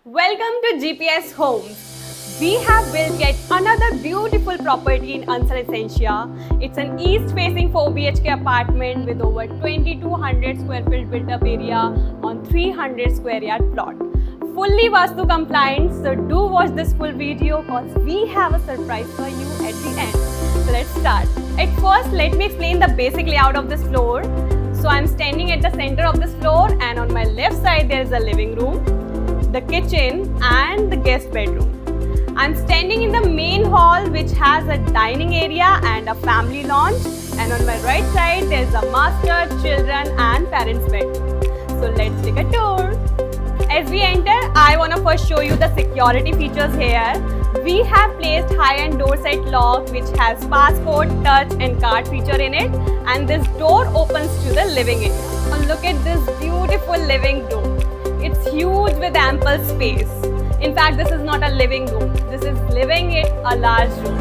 Welcome to GPS Homes. We have built yet another beautiful property in Ansar Essentia. It's an east-facing 4 BHK apartment with over 2200 square feet built-up area on 300 square yard plot. Fully Vastu compliant, so do watch this full video because we have a surprise for you at the end. So let's start. At first, let me explain the basic layout of this floor. So I'm standing at the center of this floor and on my left side there is a living room, the kitchen and the guest bedroom. I'm standing in the main hall which has a dining area and a family lounge, and on my right side there is a master, children and parents bedroom. So let's take a tour. As we enter, I want to first show you the security features here. We have placed high-end door set lock which has passport, touch and card feature in it, and this door opens to the living area. Now look at this beautiful living room. It's huge with ample space. In fact, this is not a living room. This is living in a large room.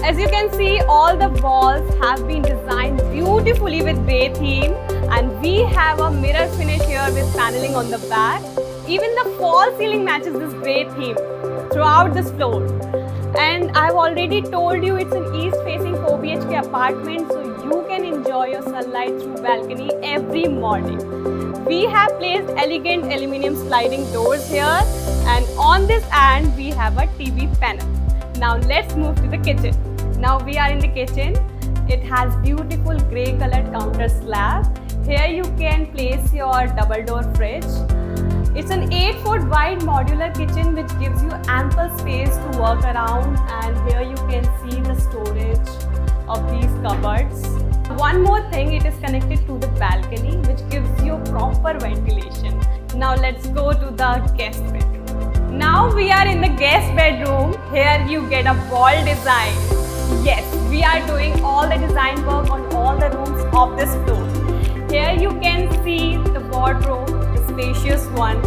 As you can see, all the walls have been designed beautifully with grey theme, and we have a mirror finish here with paneling on the back. Even the fall ceiling matches this grey theme throughout this floor. And I've already told you it's an east facing 4 BHK apartment, so you can enjoy your sunlight through balcony every morning. We have placed elegant aluminium sliding doors here, and on this end we have a TV panel. Now let's move to the kitchen. Now we are in the kitchen. It has beautiful grey colored counter slab. Here you can place your double door fridge. It's an 8-foot wide modular kitchen which gives you ample space to work around, and here you can see the storage of these cupboards. One more thing, it is connected to the balcony which gives you proper ventilation. Now let's go to the guest bedroom. Now we are in the guest bedroom. Here you get a wall design. Yes, we are doing all the design work on all the rooms of this floor. Here you can see the wardrobe, the spacious one,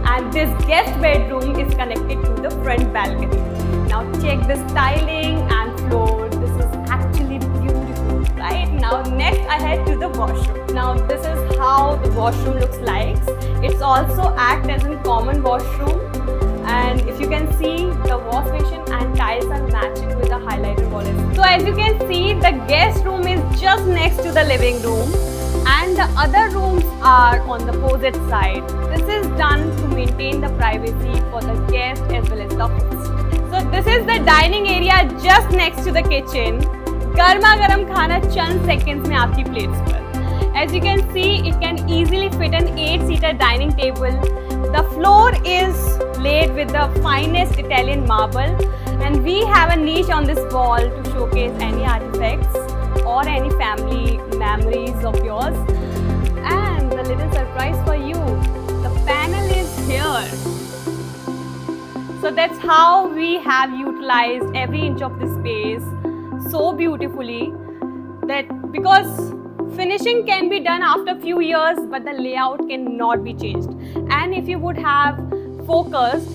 and this guest bedroom is connected to the front balcony. Now check the styling and floor. This is actually beautiful, right? Now next I head to the washroom. Now this is how the washroom looks like. It's also act as a common washroom, and if you can see, the wash basin and tiles are matching with the highlighter wall. So as you can see, the guest room is just next to the living room, and the other rooms are on the opposite side. This is done to maintain the privacy for the guest as well as the host. So this is the dining area just next to the kitchen. गर्मा गर्म खाना चंद seconds में आपकी plates पर. As you can see, it can easily fit an 8-seater dining table. The floor is laid with the finest Italian marble, and we have a niche on this wall to showcase any artifacts or any family memories of yours. And the little surprise for you, the panel is here. So that's how we have utilized every inch of this space so beautifully, that because finishing can be done after few years, but the layout cannot be changed. And if you would have focused,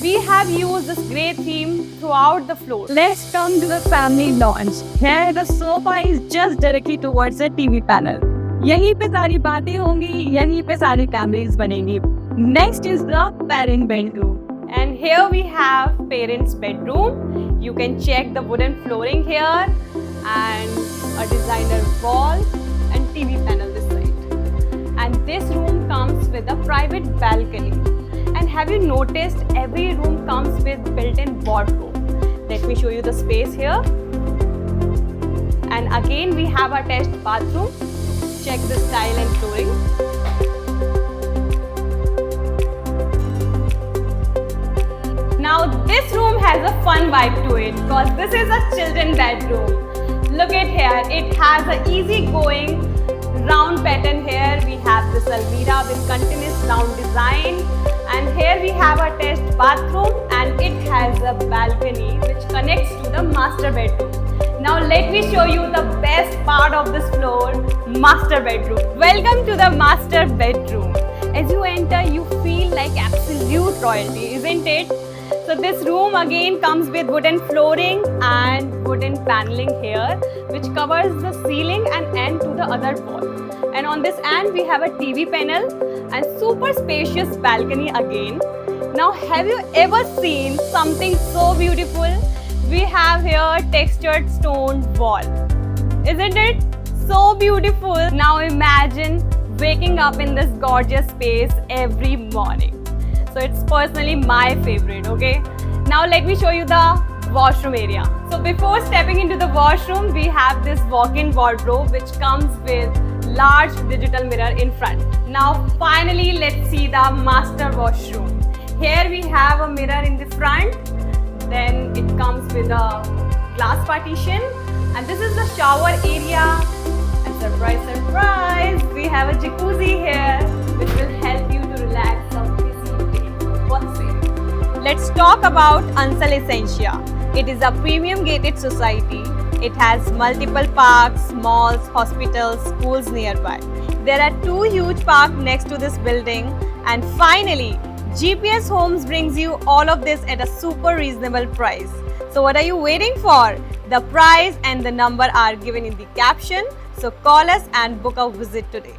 we have used this grey theme throughout the floor. Let's come to the family lounge. Here the sofa is just directly towards the TV panel. यहीं पे सारी बातें होंगी, यहीं पे सारी cameras बनेंगी. Next is the parent bedroom. And here we have parents' bedroom. You can check the wooden flooring here and a designer wall and TV panel this side. And this room comes with a private balcony. And have you noticed every room comes with built-in wardrobe? Let me show you the space here. And again we have a attached bathroom. Check the style and flooring. Now this room has a fun vibe to it because this is a children's bedroom. Look at here, it has an easy-going round pattern here. We have this almirah with continuous round design, and here we have a attached bathroom, and it has a balcony which connects to the master bedroom. Now let me show you the best part of this floor, master bedroom. Welcome to the master bedroom. As you enter, you feel like absolute royalty, isn't it? So this room again comes with wooden flooring and wooden paneling here, which covers the ceiling and end to the other wall. And on this end we have a TV panel and super spacious balcony again. Now, have you ever seen something so beautiful? We have here textured stone wall. Isn't it so beautiful? Now imagine waking up in this gorgeous space every morning. So it's personally my favorite, okay? Now let me show you the washroom area. So before stepping into the washroom, we have this walk-in wardrobe which comes with large digital mirror in front. Now finally, let's see the master washroom. Here we have a mirror in the front, then it comes with a glass partition, and this is the shower area. And surprise, we have a jacuzzi here which will help you to relax some busy day. What's it? Let's talk about Ansal Essentia. It is a premium gated society. It has multiple parks, malls, hospitals, schools nearby. There are 2 huge parks next to this building. And finally, GPS Homes brings you all of this at a super reasonable price. So what are you waiting for? The price and the number are given in the caption. So call us and book a visit today.